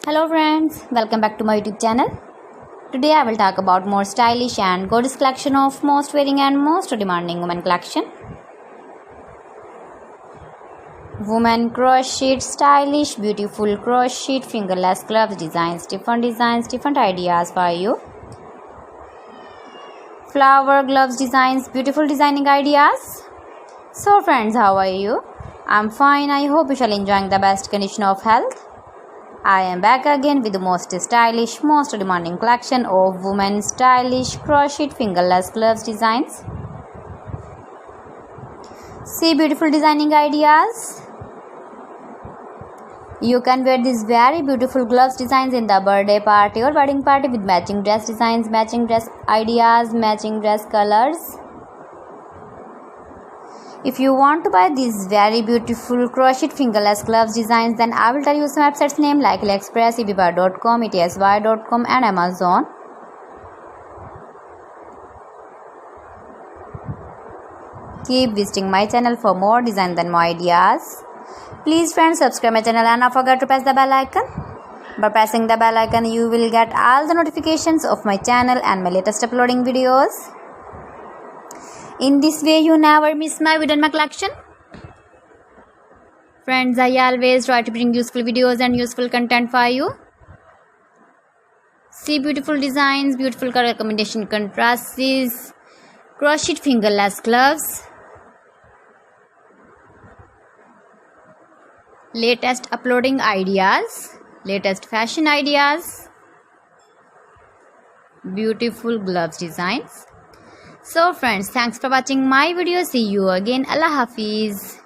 Hello friends, welcome back to my YouTube channel. Today I will talk about more stylish and gorgeous collection of most wearing and most demanding women collection. Women crochet, stylish, beautiful crochet, fingerless gloves designs, different ideas for you. Flower gloves designs, beautiful designing ideas. So friends, how are you? I'm fine. I hope you shall enjoying the best condition of health. I am back again with the most stylish, most demanding collection of women's stylish crochet fingerless gloves designs. See beautiful designing ideas. You can wear these very beautiful gloves designs in the birthday party or wedding party with matching dress designs, matching dress ideas, matching dress colors. If you want to buy these very beautiful crochet fingerless gloves designs, then I will tell you some websites name like AliExpress, eBay.com, etsy.com and Amazon. Keep visiting my channel for more designs and more ideas. Please friends, subscribe my channel and not forget to press the bell icon. By pressing the bell icon, you will get all the notifications of my channel and my latest uploading videos. In this way, you never miss my video and my collection. Friends, I always try to bring useful videos and useful content for you. See beautiful designs, beautiful color combination contrasts, crochet fingerless gloves, latest uploading ideas, latest fashion ideas, beautiful gloves designs. So friends, thanks for watching my video. See you again. Allah Hafiz.